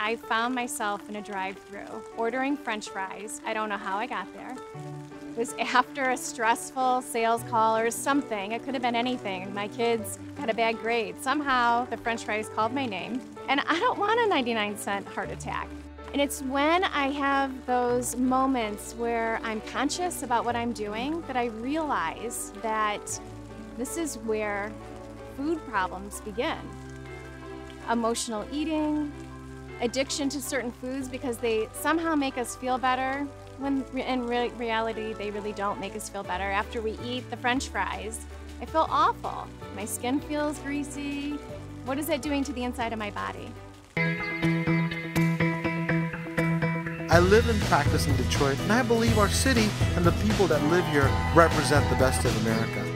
I found myself in a drive-thru ordering French fries. I don't know how I got there. It was after a stressful sales call or something. It could have been anything. My kids got a bad grade. Somehow the French fries called my name, and I don't want a 99-cent heart attack. And it's when I have those moments where I'm conscious about what I'm doing that I realize that this is where food problems begin. Emotional eating, addiction to certain foods because they somehow make us feel better, when in reality they really don't make us feel better. After we eat the French fries, I feel awful. My skin feels greasy. What is that doing to the inside of my body? I live and practice in Detroit, and I believe our city and the people that live here represent the best of America.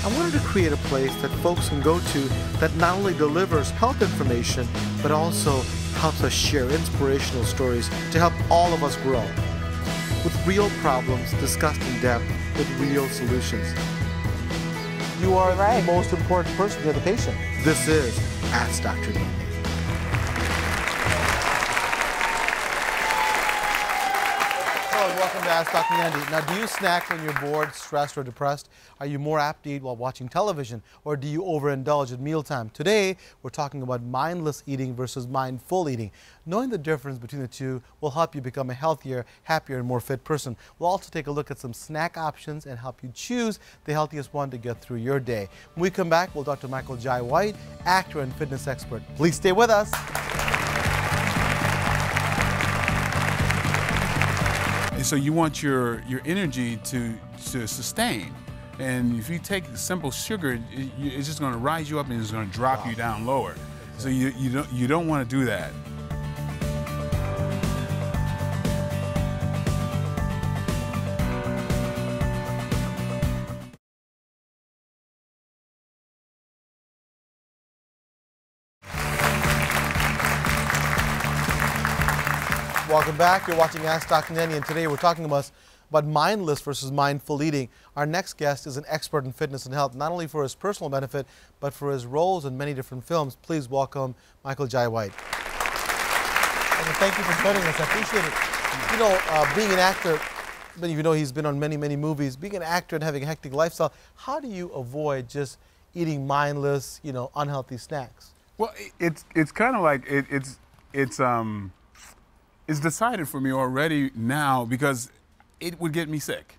I wanted to create a place that folks can go to that not only delivers health information, but also helps us share inspirational stories to help all of us grow, with real problems discussed in depth with real solutions. You are the most important person. You're the patient. This is Ask Dr. Nandi. Welcome to Ask Dr. Nandi. Now, do you snack when you're bored, stressed, or depressed? Are you more apt to eat while watching television, or do you overindulge at mealtime? Today, we're talking about mindless eating versus mindful eating. Knowing the difference between the two will help you become a healthier, happier, and more fit person. We'll also take a look at some snack options and help you choose the healthiest one to get through your day. When we come back, we'll talk to Michael Jai White, actor and fitness expert. Please stay with us. So you want your energy to sustain, and if you take simple sugar, it's just going to rise you up and it's going to drop you down lower. So you don't want to do that. Welcome back. You're watching Ask Dr. Nandi, and today we're talking about mindless versus mindful eating. Our next guest is an expert in fitness and health, not only for his personal benefit, but for his roles in many different films. Please welcome Michael Jai White. And thank you for joining us. I appreciate it. You know, being an actor, many of you know he's been on many, many movies. Being an actor and having a hectic lifestyle, how do you avoid just eating mindless, you know, unhealthy snacks? Well, it's kind of like it's decided for me already now because it would get me sick.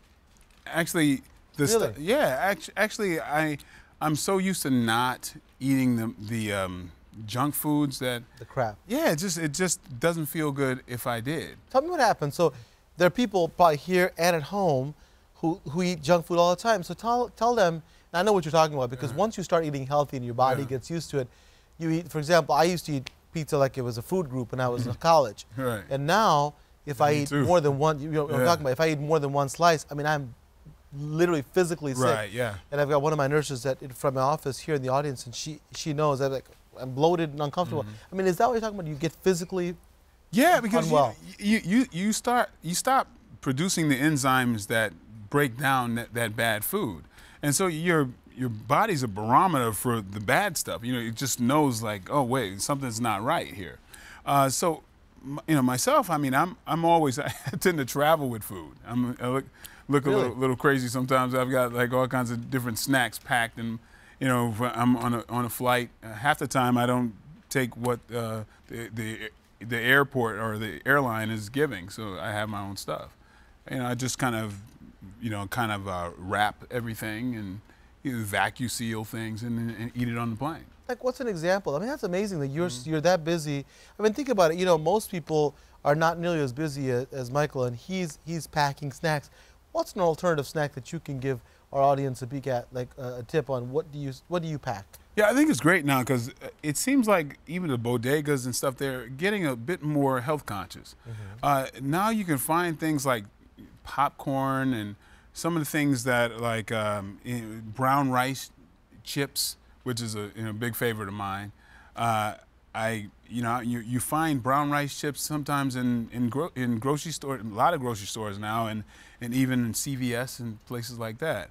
Actually, Really? Yeah. Actually, I'm so used to not eating the junk foods that The crap. Yeah, it just doesn't feel good if I did. Tell me what happened. So there are people probably here and at home who eat junk food all the time. So tell them, and I know what you're talking about, because once you start eating healthy and your body gets used to it, you eat, for example, I used to eat pizza like it was a food group when I was in college. Right. And now, if I eat more than one, you know what I'm talking about, if I eat more than one slice, I mean, I'm literally physically sick. Right, yeah. And I've got one of my nurses from my office here in the audience, and she knows that I'm bloated and uncomfortable. I mean, is that what you're talking about? You get physically because unwell. you stop producing the enzymes that break down that bad food, and so your body's a barometer for the bad stuff. You know, it just knows like, oh wait, something's not right here. So, you know, myself, I mean, I'm always I tend to travel with food. I look Really? a little crazy sometimes. I've got like all kinds of different snacks packed, and you know, if I'm on a flight. Half the time I don't take what the airport or the airline is giving, so I have my own stuff. You know, I just kind of wrap everything and vacuum seal things and eat it on the plane. Like, what's an example? I mean, that's amazing that you're that busy. I mean, think about it. You know, most people are not nearly as busy as Michael, and he's packing snacks. What's an alternative snack that you can give our audience a peek at, like a tip on what do you pack? Yeah, I think it's great now because it seems like even the bodegas and stuff, they're getting a bit more health conscious. Now you can find things like popcorn and some of the things that like brown rice chips, which is a big favorite of mine. You find brown rice chips sometimes in grocery stores, a lot of grocery stores now, and even in CVS and places like that.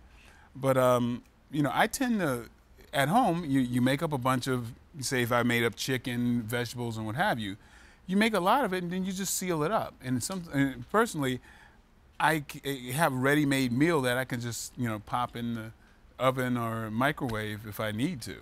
But I tend to, at home, you make up a bunch of, say if I made up chicken, vegetables, and what have you, you make a lot of it and then you just seal it up. And personally, I have a ready-made meal that I can just, pop in the oven or microwave if I need to.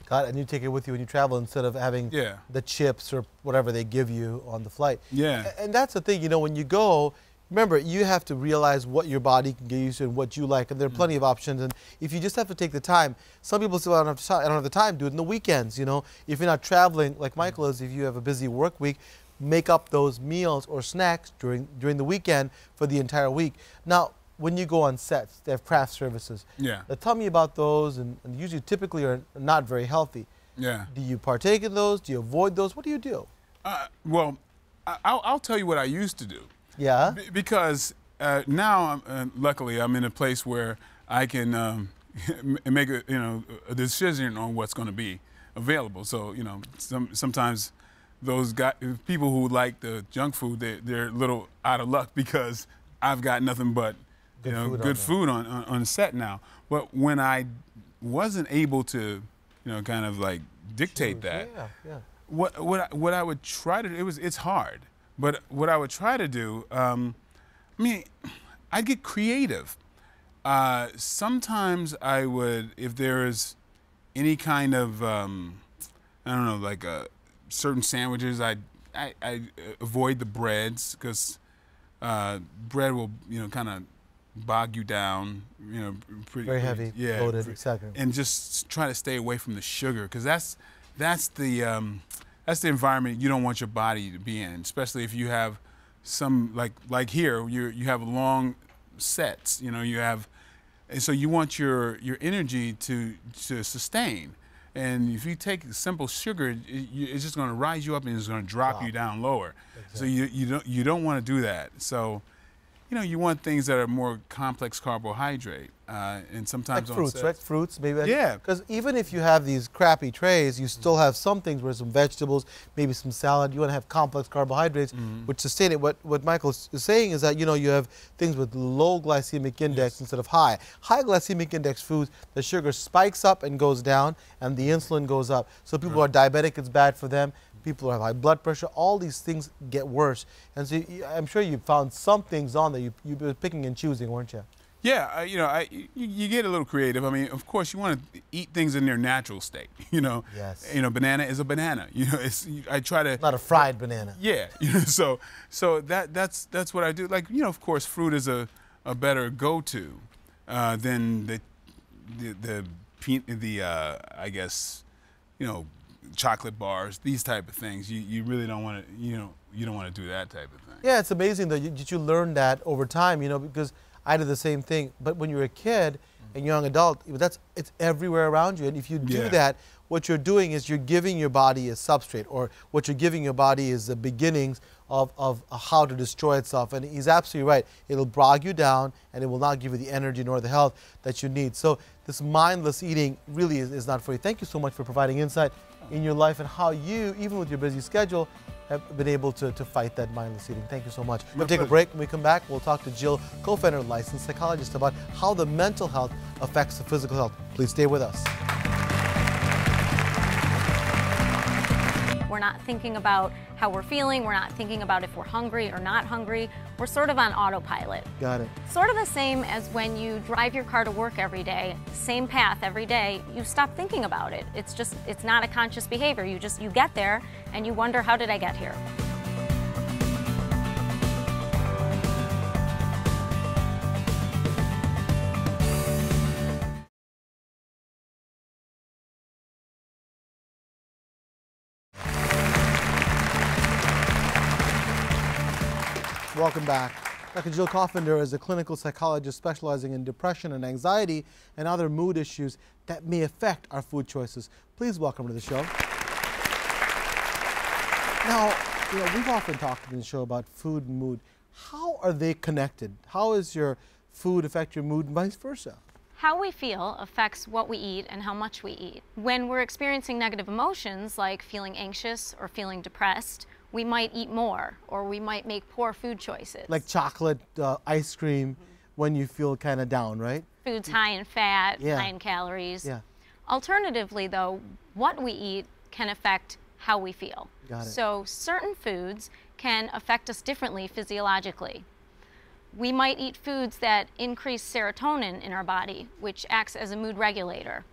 Got it. And you take it with you when you travel instead of having the chips or whatever they give you on the flight. Yeah. And that's the thing, when you go, remember, you have to realize what your body can get used to and what you like, and there are plenty of options. And if you just have to take the time, some people say, well, I don't have the time, do it in the weekends, If you're not traveling, like Michael is, if you have a busy work week, make up those meals or snacks during the weekend for the entire week. Now, when you go on sets, they have craft services. Yeah. Tell me about those, and usually typically are not very healthy. Yeah. Do you partake in those? Do you avoid those? What do you do? Well, I'll tell you what I used to do. Yeah? Because now, luckily, I'm in a place where I can make a decision on what's going to be available. So, sometimes those people who like the junk food, they're a little out of luck because I've got nothing but good food on set now. But when I wasn't able to, kind of like dictate that, what I would try to do, it's hard. But what I would try to do, I'd get creative. Sometimes I would, if there is any kind of, like certain sandwiches, I avoid the breads because bread will, kind of bog you down, pretty very heavy, loaded, exactly. And just try to stay away from the sugar because that's the environment you don't want your body to be in, especially if you have some like here you have long sets, and so you want your energy to sustain. And if you take simple sugar, it's just going to rise you up and it's going to drop you down lower. Exactly. So you don't want to do that. So, you want things that are more complex carbohydrate, and sometimes like fruits, right? Fruits, maybe. Yeah. Because even if you have these crappy trays, you still have some things where some vegetables, maybe some salad. You want to have complex carbohydrates, which sustain it. What Michael is saying is that you have things with low glycemic index instead of high. High glycemic index foods, the sugar spikes up and goes down, and the insulin goes up. So people who are diabetic, it's bad for them. People who have high blood pressure, all these things get worse. And so I'm sure you found some things on that you were picking and choosing, weren't you? Yeah, you get a little creative. I mean, of course, you want to eat things in their natural state. Yes. Banana is a banana. I try to not a fried banana. Yeah. So that's what I do. Like, of course, fruit is a better go-to than the I guess, chocolate bars, these type of things. You really don't want to, you don't want to do that type of thing. Yeah, it's amazing though that you learn that over time, because I did the same thing. But when you're a kid and young adult, it's everywhere around you. And if you do that, what you're doing is you're giving your body a substrate, or what you're giving your body is the beginnings of how to destroy itself. And he's absolutely right. It'll bog you down, and it will not give you the energy nor the health that you need. So this mindless eating really is not for you. Thank you so much for providing insight in your life and how you, even with your busy schedule, have been able to fight that mindless eating. Thank you so much. We'll take a break. When we come back, we'll talk to Jill Kofender, licensed psychologist, about how the mental health affects the physical health. Please stay with us. We're not thinking about how we're feeling. We're not thinking about if we're hungry or not hungry. We're sort of on autopilot. Got it. Sort of the same as when you drive your car to work every day, same path every day, you stop thinking about it. It's not a conscious behavior. You get there and you wonder, how did I get here? Welcome back. Dr. Jill Kofender is a clinical psychologist specializing in depression and anxiety and other mood issues that may affect our food choices. Please welcome to the show. Now, we've often talked in the show about food and mood. How are they connected? How does your food affect your mood and vice versa? How we feel affects what we eat and how much we eat. When we're experiencing negative emotions like feeling anxious or feeling depressed, we might eat more, or we might make poor food choices. Like chocolate, ice cream, when you feel kind of down, right? Foods high in fat, high in calories. Yeah. Alternatively, though, what we eat can affect how we feel. Got it. So certain foods can affect us differently physiologically. We might eat foods that increase serotonin in our body, which acts as a mood regulator.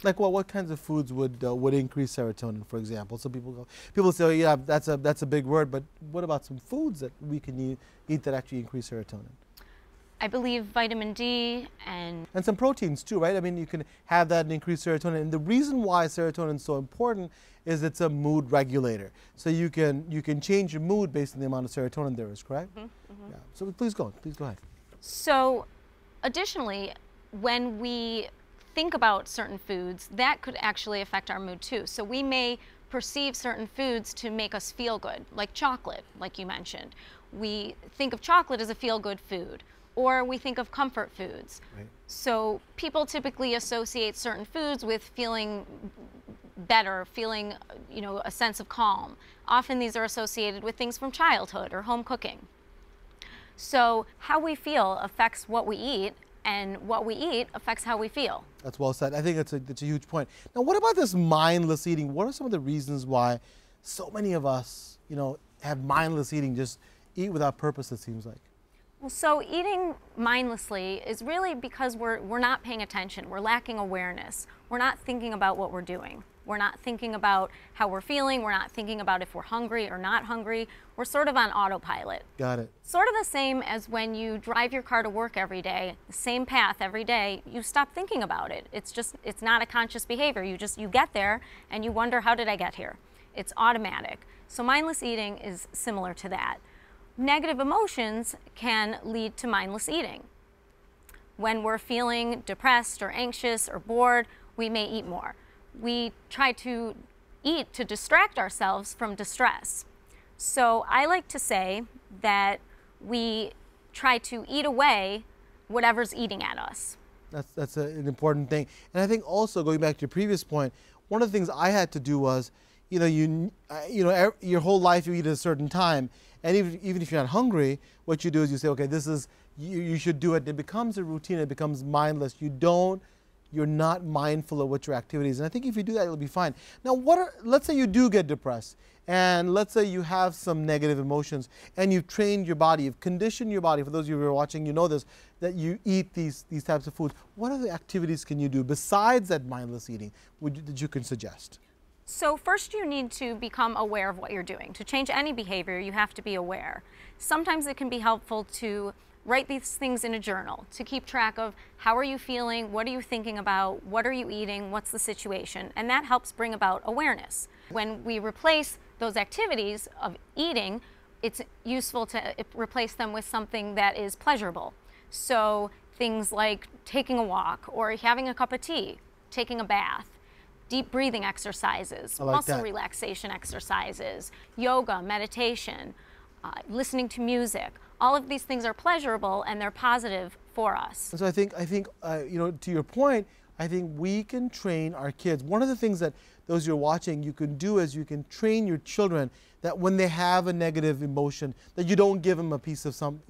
Like what kinds of foods would increase serotonin, for example? So people say, oh, yeah, that's a big word, but what about some foods that we can eat that actually increase serotonin? I believe vitamin D and some proteins too, right? I mean, you can have that and increase serotonin. And the reason why serotonin is so important is it's a mood regulator. So you can change your mood based on the amount of serotonin there is, correct? Mm-hmm, mm-hmm. Yeah. So please go ahead. So additionally, when we think about certain foods, that could actually affect our mood too. So we may perceive certain foods to make us feel good, like chocolate, like you mentioned. We think of chocolate as a feel-good food, or we think of comfort foods. Right. So people typically associate certain foods with feeling better, feeling, a sense of calm. Often these are associated with things from childhood or home cooking. So how we feel affects what we eat, and what we eat affects how we feel. That's well said. I think that's a huge point. Now, what about this mindless eating? What are some of the reasons why so many of us, have mindless eating, just eat without purpose, it seems like? Well, so eating mindlessly is really because we're not paying attention. We're lacking awareness. We're not thinking about what we're doing. We're not thinking about how we're feeling. We're not thinking about if we're hungry or not hungry. We're sort of on autopilot. Got it. Sort of the same as when you drive your car to work every day, the same path every day, you stop thinking about it. It's not a conscious behavior. You get there and you wonder, how did I get here? It's automatic. So mindless eating is similar to that. Negative emotions can lead to mindless eating. When we're feeling depressed or anxious or bored, we may eat more. We try to eat to distract ourselves from distress. So I like to say that we try to eat away whatever's eating at us. That's an important thing. And I think also, going back to your previous point, one of the things I had to do was, your whole life you eat at a certain time, and even if you're not hungry, what you do is you say, okay, you should do it. It becomes a routine. It becomes mindless. You're not mindful of what your activities. And I think if you do that, it'll be fine. Now, let's say you do get depressed, and let's say you have some negative emotions, and you've trained your body, you've conditioned your body. For those of you who are watching, you know this, that you eat these types of foods. What other activities can you do besides that mindless eating that you can suggest? So first you need to become aware of what you're doing. To change any behavior, you have to be aware. Sometimes it can be helpful to write these things in a journal to keep track of how are you feeling, what are you thinking about, what are you eating, what's the situation, and that helps bring about awareness. When we replace those activities of eating, it's useful to replace them with something that is pleasurable. So things like taking a walk or having a cup of tea, taking a bath, deep breathing exercises, muscle relaxation exercises, yoga, meditation, listening to music. All of these things are pleasurable and they're positive for us. So I think to your point, I think we can train our kids. One of the things that those who are watching you can do is you can train your children that when they have a negative emotion, that you don't give them a piece of some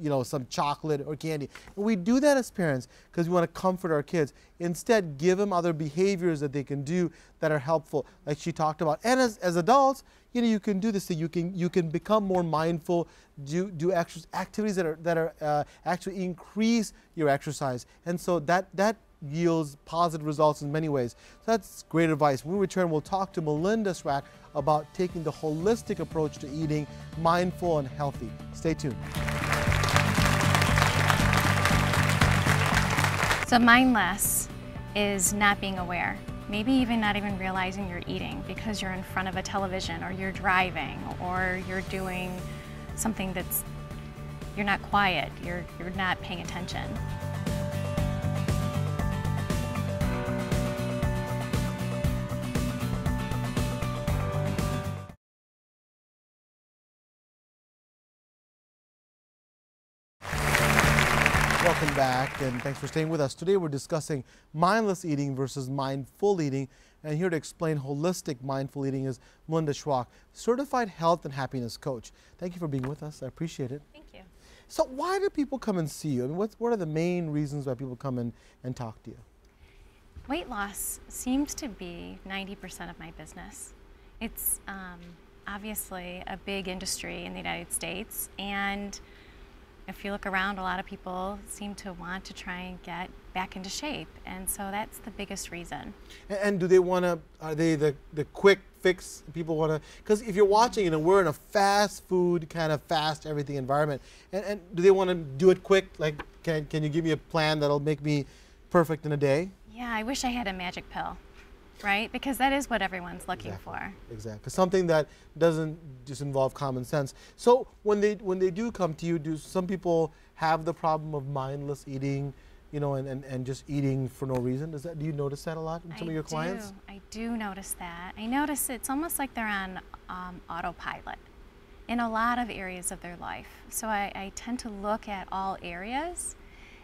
chocolate or candy. And we do that as parents because we want to comfort our kids. Instead, give them other behaviors that they can do that are helpful, like she talked about. And as adults, you can do this thing. You can become more mindful, do activities that are actually increase your exercise, and so that yields positive results in many ways. So that's great advice. When we return, we'll talk to Melinda Szwak about taking the holistic approach to eating, mindful and healthy. Stay tuned. So mindless is not being aware. Maybe even not even realizing you're eating because you're in front of a television, or you're driving, or you're doing something you're not quiet, you're not paying attention. Welcome back, and thanks for staying with us. Today we're discussing mindless eating versus mindful eating, and here to explain holistic mindful eating is Melinda Szwak, certified health and happiness coach. Thank you for being with us. I appreciate it. Thank you. So why do people come and see you? I mean, what are the main reasons why people come and talk to you? Weight loss seems to be 90% of my business. It's obviously a big industry in the United States, and if you look around, a lot of people seem to want to try and get back into shape, and so that's the biggest reason. And do they want to, are they the quick fix people want to, because if you're watching, you know, we're in a fast food, kind of fast everything environment, and do they want to do it quick? Like, can you give me a plan that'll make me perfect in a day? Yeah, I wish I had a magic pill, right? Because that is what everyone's looking for. Exactly. Something that doesn't just involve common sense. So when they do come to you, do some people have the problem of mindless eating, you know, and just eating for no reason? Do you notice that a lot in some of your clients? I do notice that. I notice it's almost like they're on autopilot in a lot of areas of their life. So I tend to look at all areas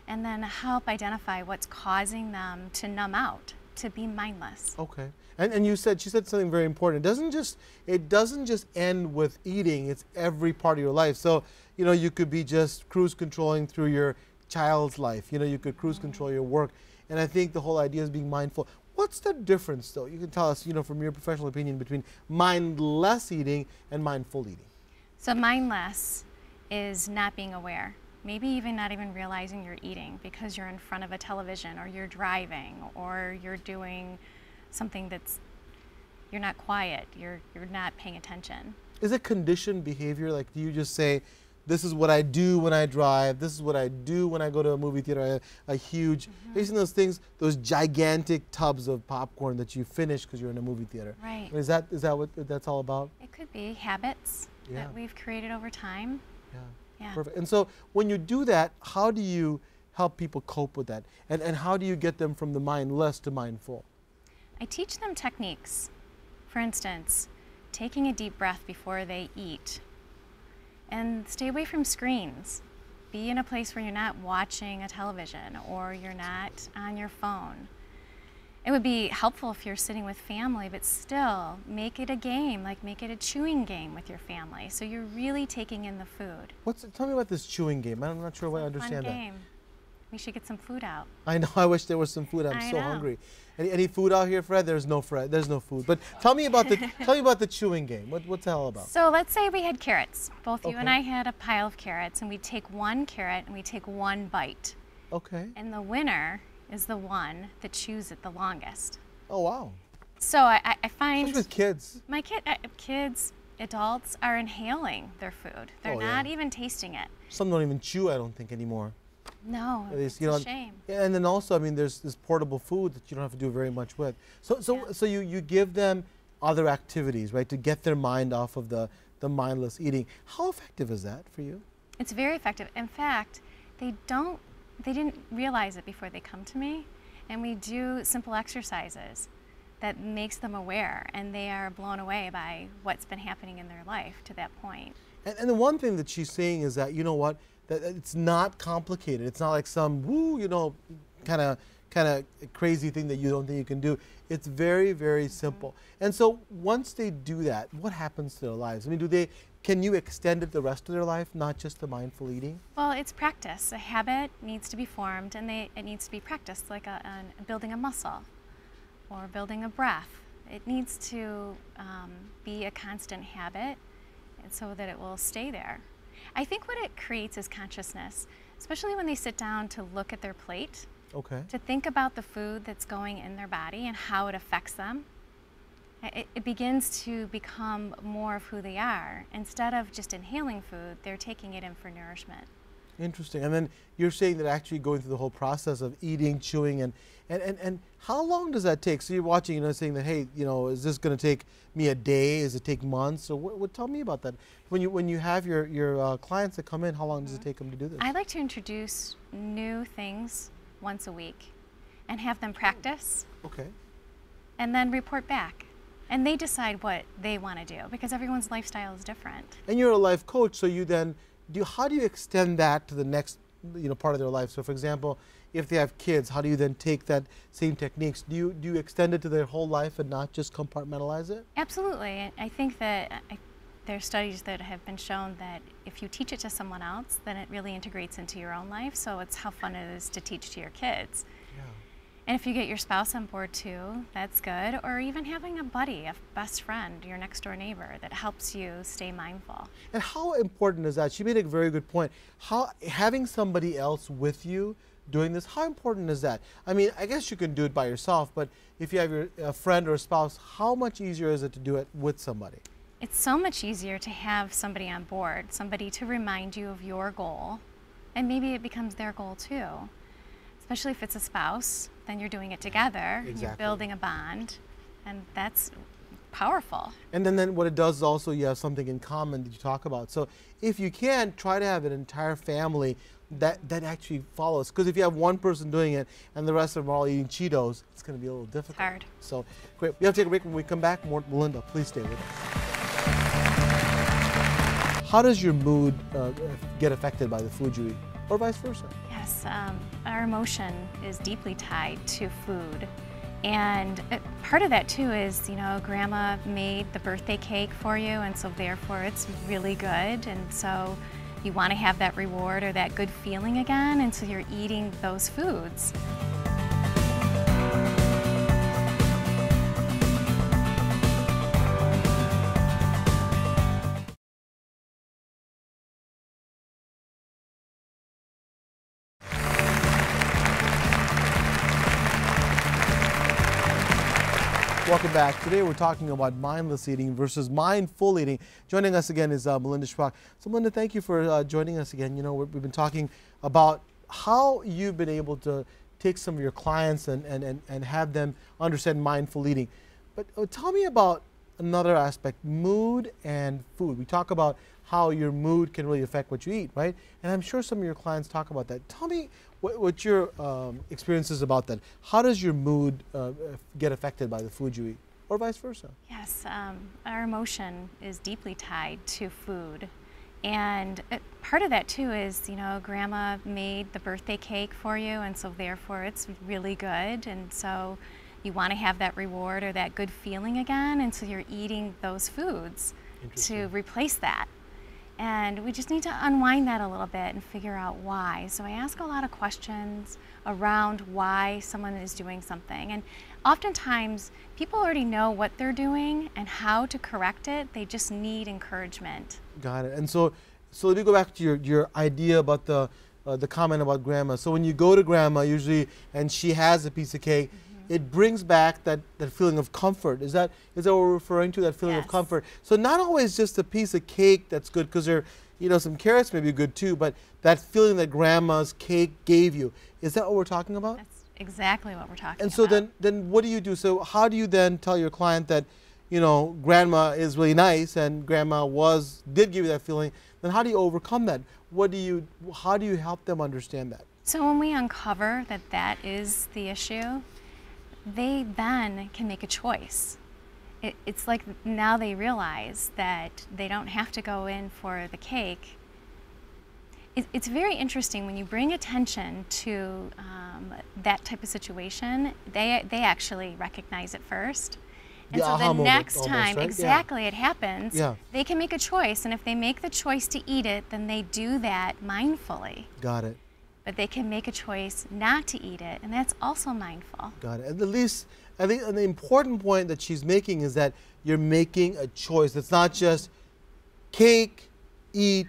and then help identify what's causing them to numb out, to be mindless. Okay. And she said something very important. It doesn't just end with eating, it's every part of your life. So, you know, you could be just cruise controlling through your child's life. You know, you could cruise control your work. And I think the whole idea is being mindful. What's the difference, though? You can tell us, you know, from your professional opinion, between mindless eating and mindful eating. So mindless is not being aware. Maybe even not even realizing you're eating because you're in front of a television, or you're driving, or you're doing something that's, you're not quiet, you're not paying attention. Is it conditioned behavior? Like, do you just say, this is what I do when I drive, this is what I do when I go to a movie theater, a huge, have you seen those things, those gigantic tubs of popcorn that you finish because you're in a movie theater? Right. Is that what that's all about? It could be habits that we've created over time. Yeah. Perfect. And so when you do that, how do you help people cope with that? And how do you get them from the mindless to mindful? I teach them techniques. For instance, taking a deep breath before they eat. And stay away from screens. Be in a place where you're not watching a television or you're not on your phone. It would be helpful if you're sitting with family, but still make it a game, like make it a chewing game with your family. So you're really taking in the food. Tell me about this chewing game. I'm not sure if I understand that. Fun game. We should get some food out. I know. I wish there was some food. I'm so hungry. Any food out here, Fred? There's no food. But tell me about the chewing game. What's that all about? So let's say we had carrots. Both you and I had a pile of carrots, and we take one carrot and we take one bite. Okay. And the winner is the one that chews it the longest. Oh wow. So I find with kids. My kids, adults are inhaling their food. They're not even tasting it. Some don't even chew, I don't think, anymore. No, it's a shame. Yeah, and then also, I mean, there's this portable food that you don't have to do very much with. So you give them other activities, right, to get their mind off of the mindless eating. How effective is that for you? It's very effective. In fact, they didn't realize it before they come to me, and we do simple exercises that makes them aware, and they are blown away by what's been happening in their life to that point. And the one thing that she's saying is that, you know what, that it's not complicated. It's not like some woo, you know, kind of crazy thing that you don't think you can do. It's very, very simple. And so once they do that, what happens to their lives? I mean, can you extend it the rest of their life, not just the mindful eating? Well, it's practice. A habit needs to be formed, and it needs to be practiced, like building a muscle or building a breath. It needs to be a constant habit, and so that it will stay there. I think what it creates is consciousness, especially when they sit down to look at their plate, to think about the food that's going in their body and how it affects them. It begins to become more of who they are. Instead of just inhaling food, they're taking it in for nourishment. Interesting. And then you're saying that actually going through the whole process of eating, chewing, and how long does that take? So you're watching, you know, saying that, hey, you know, is this going to take me a day? Does it take months? Or tell me about that. When you have your clients that come in, how long does it take them to do this? I like to introduce new things once a week and have them practice. Okay. And then report back. And they decide what they want to do, because everyone's lifestyle is different. And you're a life coach, so you then how do you extend that to the next, you know, part of their life? So, for example, if they have kids, how do you then take that same techniques? Do you extend it to their whole life and not just compartmentalize it? Absolutely. I think that there are studies that have been shown that if you teach it to someone else, then it really integrates into your own life. So it's how fun it is to teach to your kids. Yeah. And if you get your spouse on board too, that's good. Or even having a buddy, a best friend, your next door neighbor that helps you stay mindful. And how important is that? She made a very good point. How having somebody else with you doing this, how important is that? I mean, I guess you can do it by yourself, but if you have a friend or a spouse, how much easier is it to do it with somebody? It's so much easier to have somebody on board, somebody to remind you of your goal, and maybe it becomes their goal too. Especially if it's a spouse, then you're doing it together. Exactly. You're building a bond, and that's powerful. And then what it does is also you have something in common that you talk about. So if you can, try to have an entire family that actually follows. Because if you have one person doing it and the rest of them are all eating Cheetos, it's going to be a little difficult. It's hard. So great. We have to take a break. When we come back, more Melinda, please stay with us. How does your mood get affected by the food you eat, or vice versa? Yes, our emotion is deeply tied to food. And part of that too is, you know, grandma made the birthday cake for you, and so therefore it's really good. And so you want to have that reward or that good feeling again, and so you're eating those foods. Welcome back. Today we're talking about mindless eating versus mindful eating. Joining us again is Melinda Szwak. So Melinda, thank you for joining us again. You know, we've been talking about how you've been able to take some of your clients and have them understand mindful eating. But tell me about another aspect, mood and food. We talk about how your mood can really affect what you eat, right? And I'm sure some of your clients talk about that. Tell me what your experience is about that. How does your mood get affected by the food you eat, or vice versa? Yes, our emotion is deeply tied to food. And part of that too is, you know, grandma made the birthday cake for you, and so therefore it's really good. And so you want to have that reward or that good feeling again, and so you're eating those foods to replace that. And we just need to unwind that a little bit and figure out why. So I ask a lot of questions around why someone is doing something. And oftentimes, people already know what they're doing and how to correct it. They just need encouragement. Got it. And so let me go back to your idea about the comment about grandma. So when you go to grandma usually and she has a piece of cake, it brings back that feeling of comfort. Is that what we're referring to, that feeling of comfort? So not always just a piece of cake that's good, because you know, some carrots may be good too, but that feeling that grandma's cake gave you. Is that what we're talking about? That's exactly what we're talking about. And so then what do you do? So how do you then tell your client that, you know, grandma is really nice and grandma did give you that feeling? Then how do you overcome that? How do you help them understand that? So when we uncover that that is the issue, they then can make a choice. It's like now they realize that they don't have to go in for the cake. It's very interesting when you bring attention to that type of situation, they actually recognize it first. And so the next time, it happens, they can make a choice. And if they make the choice to eat it, then they do that mindfully. Got it. But they can make a choice not to eat it, and that's also mindful. Got it. At least, I think the important point that she's making is that you're making a choice. It's not just cake, eat,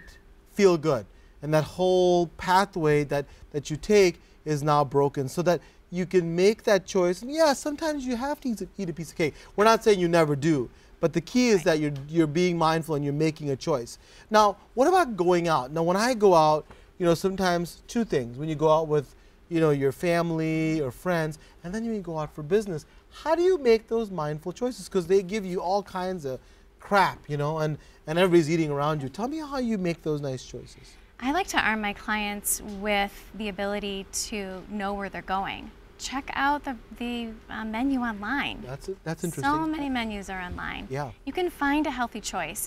feel good. And that whole pathway that you take is now broken, so that you can make that choice. And yeah, sometimes you have to eat a piece of cake. We're not saying you never do, but the key is that you're being mindful and you're making a choice. Now, what about going out? Now, when I go out, you know, sometimes two things. When you go out with, you know, your family or friends, and then when you go out for business, how do you make those mindful choices? Because they give you all kinds of crap, you know, and everybody's eating around you. Tell me how you make those nice choices. I like to arm my clients with the ability to know where they're going. Check out the menu online. That's interesting. So many menus are online. Yeah. You can find a healthy choice,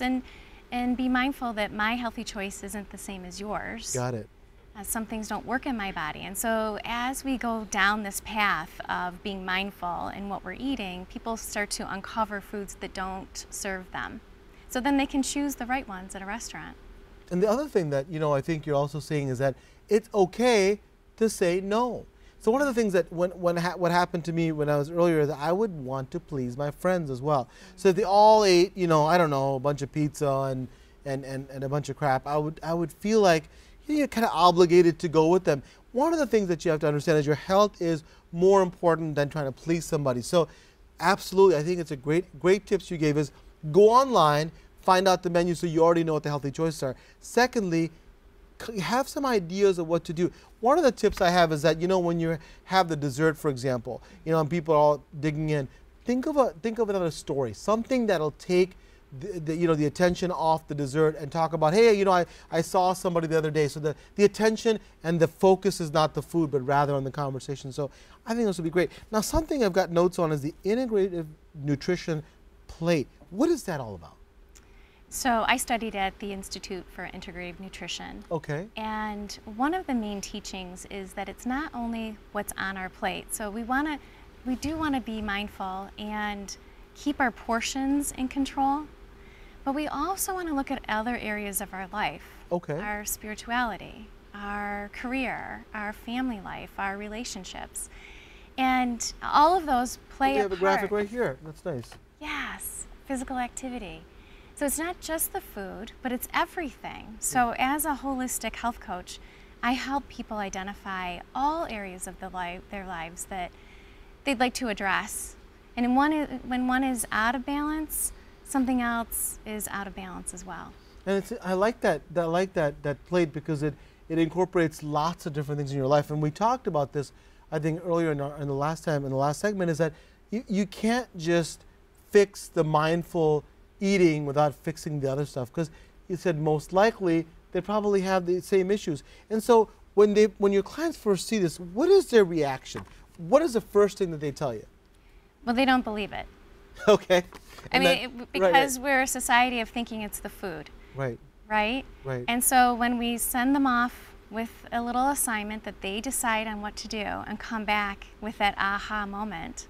and be mindful that my healthy choice isn't the same as yours. Got it. Some things don't work in my body. And so as we go down this path of being mindful in what we're eating, people start to uncover foods that don't serve them. So then they can choose the right ones at a restaurant. And the other thing that, you know, I think you're also saying is that it's okay to say no. So one of the things that what happened to me when I was earlier is that I would want to please my friends as well. So if they all ate, you know, I don't know, a bunch of pizza and a bunch of crap, I would feel like you're kind of obligated to go with them. One of the things that you have to understand is your health is more important than trying to please somebody. So absolutely, I think it's a great tips you gave is go online, find out the menu so you already know what the healthy choices are. Secondly, have some ideas of what to do. One of the tips I have is that, you know, when you have the dessert, for example, you know, and people are all digging in, think of another story, something that'll take the attention off the dessert and talk about, hey, you know, I saw somebody the other day. So the attention and the focus is not the food, but rather on the conversation. So I think this would be great. Now, something I've got notes on is the integrative nutrition plate. What is that all about? So I studied at the Institute for Integrative Nutrition. Okay. And one of the main teachings is that it's not only what's on our plate. So we do want to be mindful and keep our portions in control, but we also want to look at other areas of our life. Okay. Our spirituality, our career, our family life, our relationships. And all of those play a part. We have a graphic right here. That's nice. Yes, physical activity. So it's not just the food, but it's everything. So as a holistic health coach, I help people identify all areas of their lives that they'd like to address. And when one is out of balance, something else is out of balance as well. And I like that plate because it incorporates lots of different things in your life. And we talked about this, I think, earlier in the last segment, is that you can't just fix the mindful eating without fixing the other stuff, because you said most likely they probably have the same issues. And so when your clients first see this, what is their reaction? What is the first thing that they tell you? Well, they don't believe it. Okay. Because we're a society of thinking it's the food. Right. Right? Right. And so when we send them off with a little assignment that they decide on what to do and come back with that aha moment,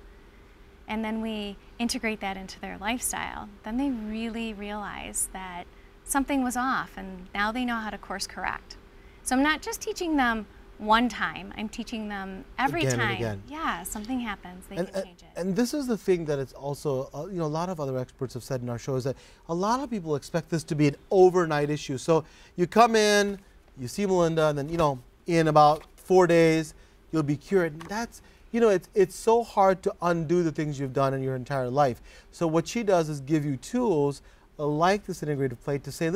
and then we integrate that into their lifestyle, then they really realize that something was off and now they know how to course correct. So I'm not just teaching them one time, I'm teaching them every Again time. and again. Yeah, something happens, they can change it. And this is the thing that it's also, you know, a lot of other experts have said in our show is that a lot of people expect this to be an overnight issue. So you come in, you see Melinda, and then, you know, in about 4 days, you'll be cured. And that's, you know, it's so hard to undo the things you've done in your entire life. So what she does is give you tools like this integrative plate to say,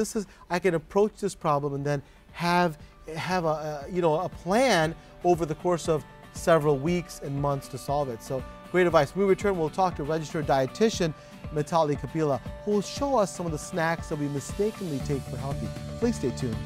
I can approach this problem and then have a plan over the course of several weeks and months to solve it. So great advice. When we return, we'll talk to registered dietitian Mitali Kapila, who will show us some of the snacks that we mistakenly take for healthy. Please stay tuned.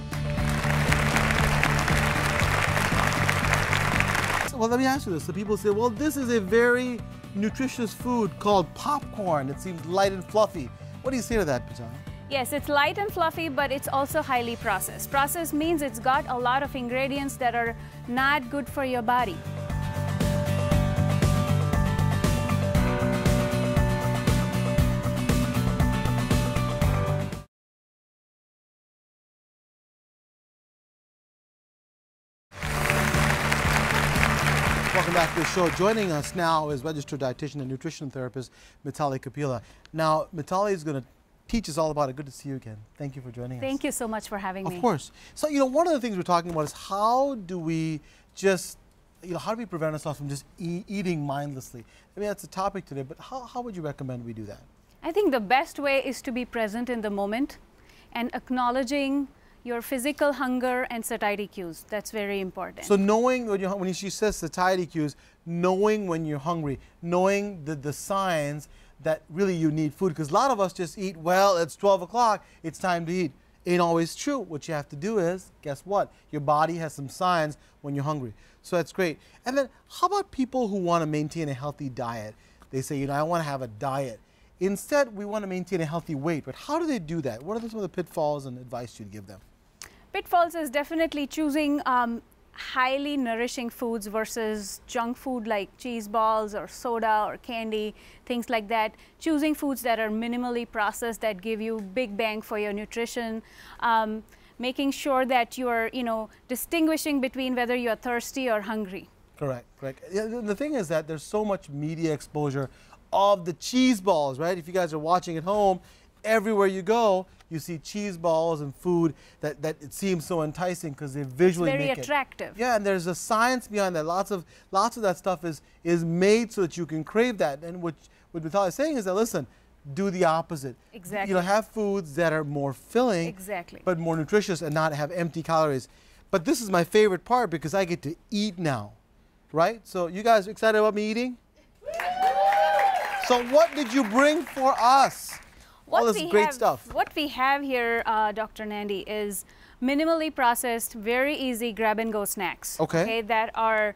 Well, let me ask you this. So people say, well, this is a very nutritious food called popcorn. It seems light and fluffy. What do you say to that, Mitali? Yes, it's light and fluffy, but it's also highly processed. Processed means it's got a lot of ingredients that are not good for your body. Welcome back to the show. Joining us now is registered dietitian and nutrition therapist Mitali Kapila. Now, Mitali is going to teach us all about it. Good to see you again. Thank you for joining us. Thank you so much for having me. Of course. So, you know, one of the things we're talking about is how do we prevent ourselves from just eating mindlessly? I mean, that's the topic today, but how would you recommend we do that? I think the best way is to be present in the moment and acknowledging your physical hunger and satiety cues. That's very important. So knowing when she says satiety cues, knowing when you're hungry, knowing the signs that really you need food, because a lot of us just eat, well, it's 12 o'clock, it's time to eat. Ain't always true. What you have to do is, guess what? Your body has some signs when you're hungry. So that's great. And then how about people who want to maintain a healthy diet? They say, you know, I want to have a diet. Instead, we want to maintain a healthy weight, but how do they do that? What are some of the pitfalls and advice you'd give them? Pitfalls is definitely choosing highly nourishing foods versus junk food like cheese balls or soda or candy, things like that. Choosing foods that are minimally processed that give you big bang for your nutrition. Making sure that you're, distinguishing between whether you're thirsty or hungry. Correct, correct. Yeah, the thing is that there's so much media exposure of the cheese balls, right? If you guys are watching at home, everywhere you go, you see cheese balls and food that it seems so enticing because they visually It's make very attractive. Yeah, and there's a science behind that. Lots of that stuff is made so that you can crave that. And what Mitali is saying is that, listen, do the opposite. Exactly. You know, have foods that are more filling, Exactly. but more nutritious and not have empty calories. But this is my favorite part because I get to eat now, right? So you guys excited about me eating? So what did you bring for us? All this great stuff. What we have here, Dr. Nandi, is minimally processed, very easy grab-and-go snacks. Okay. That are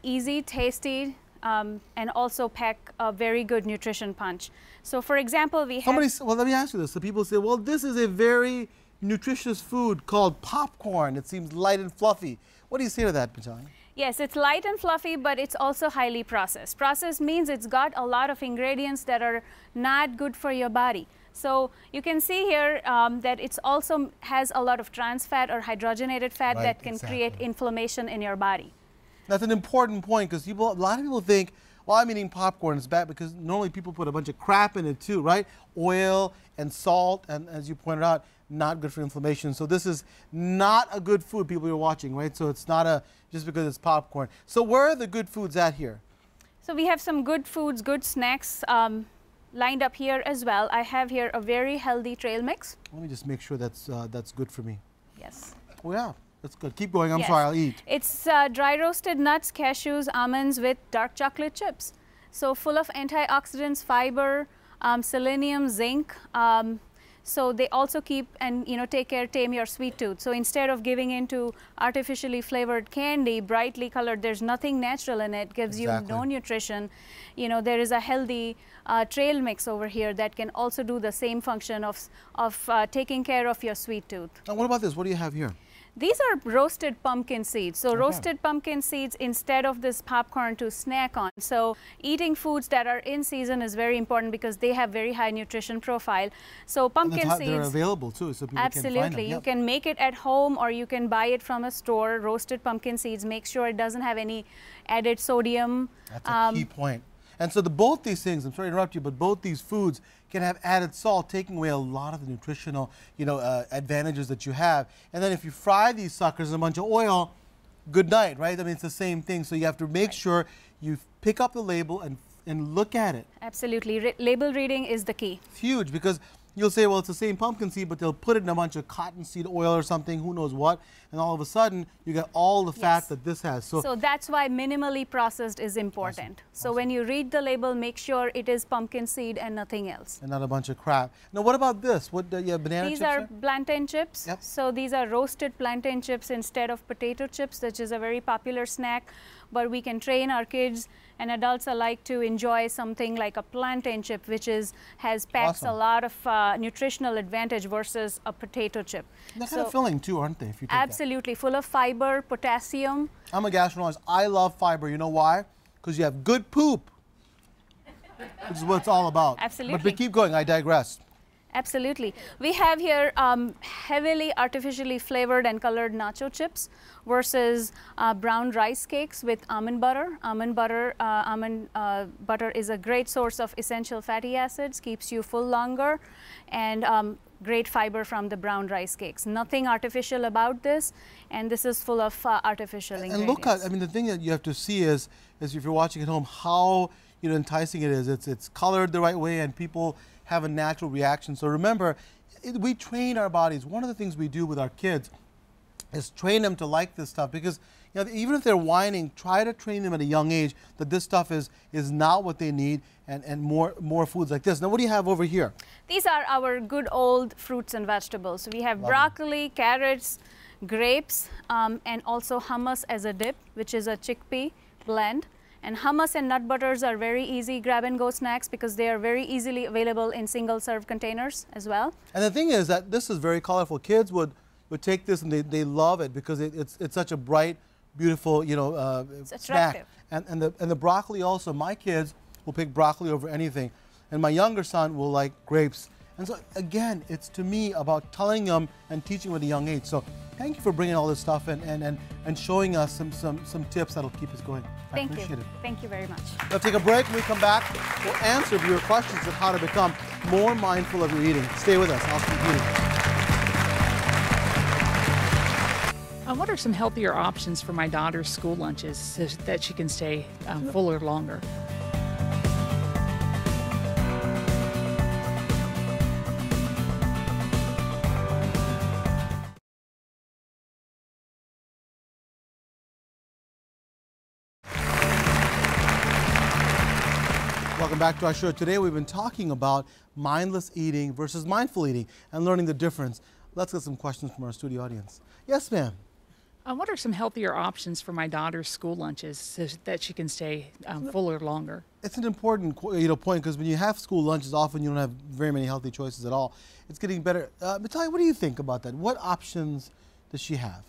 easy, tasty, and also pack a very good nutrition punch. So, for example, we have... Well, let me ask you this. So people say, well, this is a very nutritious food called popcorn. It seems light and fluffy. What do you say to that, Mitali? Yes, it's light and fluffy, but it's also highly processed. Processed means it's got a lot of ingredients that are not good for your body. So you can see here that it also has a lot of trans fat or hydrogenated fat that can create inflammation in your body. That's an important point because a lot of people think, well, I'm eating popcorn, it's bad because normally people put a bunch of crap in it too, right? Oil and salt, and as you pointed out, not good for inflammation. So this is not a good food, people you're watching, right? So it's not just because it's popcorn. So where are the good foods at here? So we have some good foods, good snacks lined up here as well. I have here a very healthy trail mix. Let me just make sure that's good for me. Yes. Oh yeah, that's good. Keep going. I'm sorry, I'll eat. It's dry roasted nuts, cashews, almonds with dark chocolate chips. So full of antioxidants, fiber, selenium, zinc. So they also keep and tame your sweet tooth. So instead of giving into artificially flavored candy, brightly colored, there's nothing natural in it, gives you no nutrition. There is a healthy trail mix over here that can also do the same function of taking care of your sweet tooth. Now what about this? What do you have here? These are roasted pumpkin seeds. So roasted pumpkin seeds instead of this popcorn to snack on. So eating foods that are in season is very important because they have very high nutrition profile. So pumpkin seeds. They're available too, so people can find them. You can make it at home or you can buy it from a store. Roasted pumpkin seeds. Make sure it doesn't have any added sodium. That's a key point. And so both these things, I'm sorry to interrupt you, but both these foods can have added salt, taking away a lot of the nutritional, advantages that you have. And then if you fry these suckers in a bunch of oil, good night, right? I mean, it's the same thing. So you have to make sure you pick up the label and look at it. Absolutely. Label reading is the key. It's huge because you'll say, well, it's the same pumpkin seed, but they'll put it in a bunch of cottonseed oil or something, who knows what, and all of a sudden you get all the fat that this has. So that's why minimally processed is important. So when you read the label, make sure it is pumpkin seed and nothing else. And not a bunch of crap. Now what about this? What you have banana chips? These are plantain chips. Yep. So these are roasted plantain chips instead of potato chips, which is a very popular snack. But we can train our kids and adults alike to enjoy something like a plantain chip, which packs a lot of nutritional advantage versus a potato chip. They're kind of filling too, aren't they? If you take absolutely, full of fiber, potassium. I'm a gastroenterologist. I love fiber. You know why? Because you have good poop. This is what it's all about. Absolutely. But keep going. I digress. Absolutely. We have here heavily artificially flavored and colored nacho chips versus brown rice cakes with almond butter. Almond butter is a great source of essential fatty acids, keeps you full longer, and great fiber from the brown rice cakes. Nothing artificial about this, and this is full of artificial ingredients. And look at, I mean, the thing that you have to see is if you're watching at home, how enticing it is. It's colored the right way, and people have a natural reaction. So remember, we train our bodies. One of the things we do with our kids is train them to like this stuff because even if they're whining, try to train them at a young age that this stuff is not what they need, and more foods like this. Now what do you have over here? These are our good old fruits and vegetables. We have broccoli, carrots, grapes, and also hummus as a dip, which is a chickpea blend. And hummus and nut butters are very easy grab-and-go snacks because they are very easily available in single-serve containers as well. And the thing is that this is very colorful. Kids would take this and they love it because it's such a bright, beautiful, it's attractive. Snack. And the broccoli also. My kids will pick broccoli over anything, and my younger son will like grapes And so again, it's to me about telling them and teaching them at a young age. So thank you for bringing all this stuff and showing us some tips that'll keep us going. Thank I appreciate you. it. Thank you very much. We'll take a break. When we come back, we'll answer your questions on how to become more mindful of your eating. Stay with us. I'll keep eating. What are some healthier options for my daughter's school lunches so that she can stay fuller longer? Welcome back to our show. Today we've been talking about mindless eating versus mindful eating and learning the difference. Let's get some questions from our studio audience. Yes, ma'am. What are some healthier options for my daughter's school lunches so that she can stay fuller longer? It's an important point, because when you have school lunches, often you don't have very many healthy choices at all. It's getting better. Mitali, what do you think about that? What options does she have?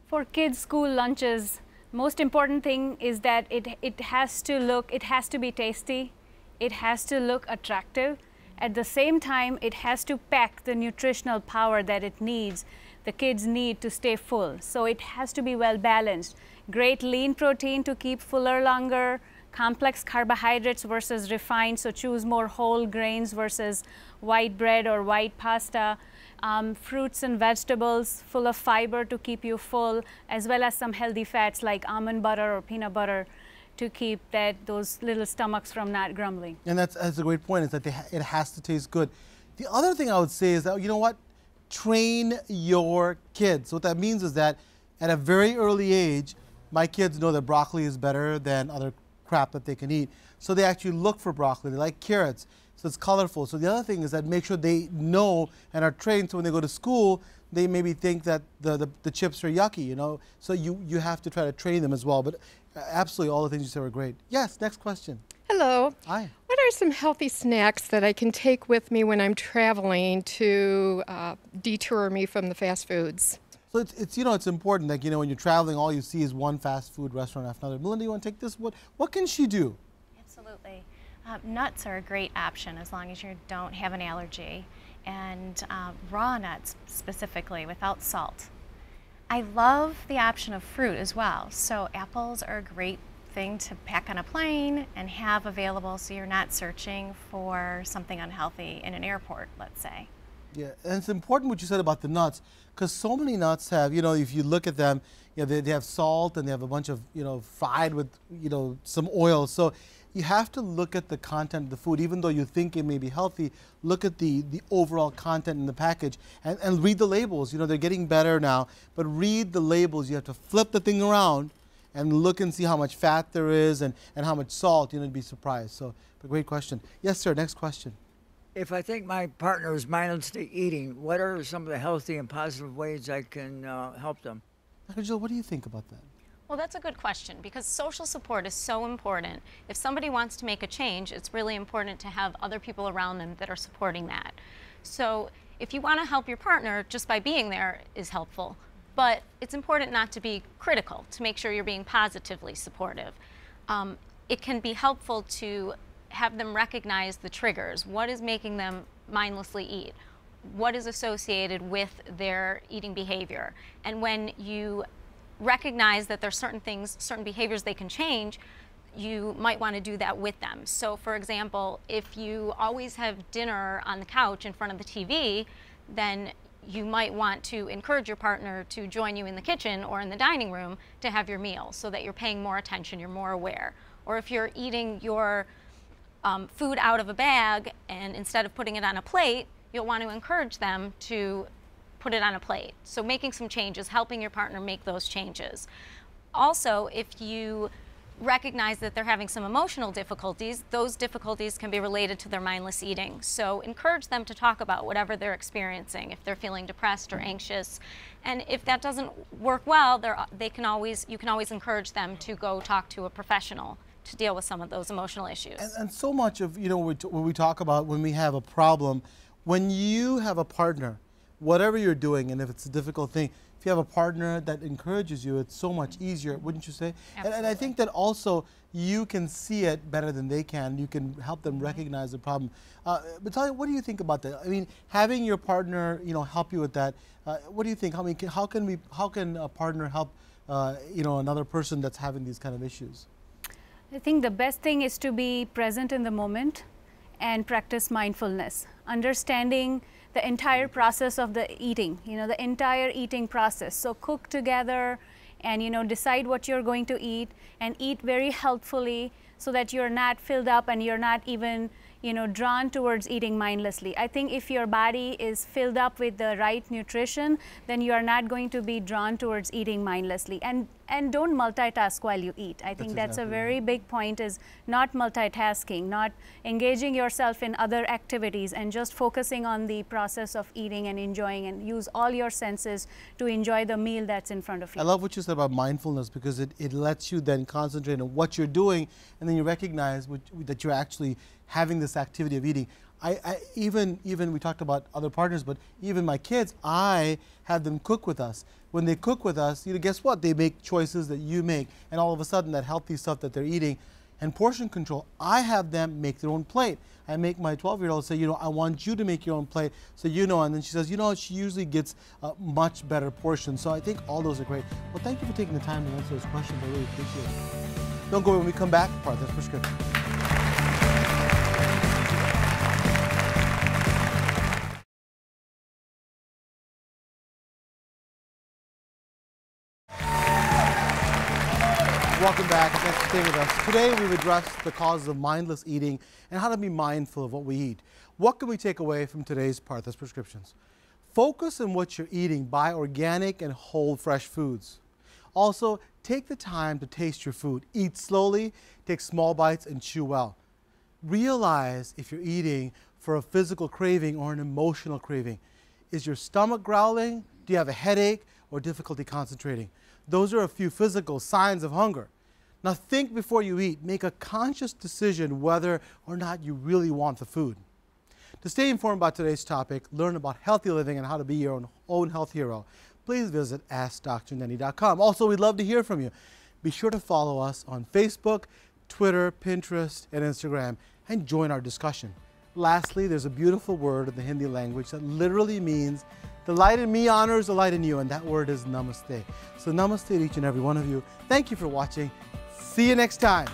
For kids' school lunches, most important thing is that it has to be tasty, it has to look attractive. At the same time, it has to pack the nutritional power that it needs, the kids need to stay full. So it has to be well balanced. Great lean protein to keep fuller longer, complex carbohydrates versus refined, so choose more whole grains versus white bread or white pasta. Fruits and vegetables full of fiber to keep you full, as well as some healthy fats like almond butter or peanut butter to keep those little stomachs from not grumbling. And that's a great point, is that it has to taste good. The other thing I would say is that, you know what, train your kids. So what that means is that at a very early age, my kids know that broccoli is better than other crap that they can eat. So they actually look for broccoli. They like carrots. So it's colorful. So the other thing is that make sure they know and are trained, so when they go to school, they maybe think that the chips are yucky, you know. So you have to try to train them as well. But absolutely, all the things you said were great. Yes, next question. Hello. Hi. What are some healthy snacks that I can take with me when I'm traveling to detour me from the fast foods? So it's important that, when you're traveling, all you see is one fast food restaurant after another. Melinda, you want to take this? What can she do? Absolutely. Nuts are a great option as long as you don't have an allergy, and raw nuts specifically without salt. I love the option of fruit as well. So apples are a great thing to pack on a plane and have available, so you're not searching for something unhealthy in an airport, let's say. Yeah, and it's important what you said about the nuts, because so many nuts have, if you look at them, they have salt and they have a bunch of, fried with, some oil. So you have to look at the content of the food. Even though you think it may be healthy, look at the overall content in the package and read the labels. They're getting better now, but read the labels. You have to flip the thing around and look and see how much fat there is and how much salt. You'd be surprised. So, a great question. Yes, sir, next question. If I think my partner is mindlessly eating, what are some of the healthy and positive ways I can help them? Dr. Jill, what do you think about that? Well, that's a good question, because social support is so important. If somebody wants to make a change, it's really important to have other people around them that are supporting that. So if you want to help your partner, just by being there is helpful. But it's important not to be critical, to make sure you're being positively supportive. It can be helpful to have them recognize the triggers. What is making them mindlessly eat? What is associated with their eating behavior? And when you recognize that there's certain things, certain behaviors they can change, you might want to do that with them. So for example, if you always have dinner on the couch in front of the TV, then you might want to encourage your partner to join you in the kitchen or in the dining room to have your meal, so that you're paying more attention, you're more aware. Or if you're eating your food out of a bag, and instead of putting it on a plate, you'll want to encourage them to put it on a plate. So making some changes, helping your partner make those changes. Also, if you recognize that they're having some emotional difficulties, those difficulties can be related to their mindless eating. So encourage them to talk about whatever they're experiencing, if they're feeling depressed or anxious. And if that doesn't work well, you can always encourage them to go talk to a professional to deal with some of those emotional issues. And so much of, when we talk about when we have a problem, when you have a partner, whatever you're doing, and if it's a difficult thing, if you have a partner that encourages you, it's so much easier, wouldn't you say? And I think that also you can see it better than they can. You can help them recognize the problem. Mitali, what do you think about that? I mean, having your partner, help you with that. What do you think? I mean, how can a partner help, another person that's having these kind of issues? I think the best thing is to be present in the moment and practice mindfulness, understanding the entire process of the eating, the entire eating process. So cook together and, decide what you're going to eat and eat very healthfully so that you're not filled up and you're not even, drawn towards eating mindlessly. I think if your body is filled up with the right nutrition, then you are not going to be drawn towards eating mindlessly. And don't multitask while you eat. I think that's a very big point, is not multitasking, not engaging yourself in other activities and just focusing on the process of eating and enjoying, and use all your senses to enjoy the meal that's in front of you. I love what you said about mindfulness, because it lets you then concentrate on what you're doing, and then you recognize that you're actually having this activity of eating. Even we talked about other partners, but even my kids, I have them cook with us. When they cook with us, guess what? They make choices that you make, and all of a sudden that healthy stuff that they're eating, and portion control, I have them make their own plate. I make my 12-year-old say, I want you to make your own plate, so and then she says, she usually gets a much better portion. So I think all those are great. Well, thank you for taking the time to answer those questions. I really appreciate it. Don't go away. When we come back, Partha's Prescription. Welcome back. Thanks for staying with us. Today we've addressed the causes of mindless eating and how to be mindful of what we eat. What can we take away from today's Partha's Prescriptions? Focus on what you're eating. Buy organic and whole fresh foods. Also, take the time to taste your food. Eat slowly, take small bites, and chew well. Realize if you're eating for a physical craving or an emotional craving. Is your stomach growling? Do you have a headache or difficulty concentrating? Those are a few physical signs of hunger. Now think before you eat. Make a conscious decision whether or not you really want the food. To stay informed about today's topic, learn about healthy living and how to be your own health hero, please visit AskDrNandy.com. Also, we'd love to hear from you. Be sure to follow us on Facebook, Twitter, Pinterest, and Instagram, and join our discussion. Lastly, there's a beautiful word in the Hindi language that literally means the light in me honors the light in you, and that word is namaste. So namaste to each and every one of you. Thank you for watching. See you next time.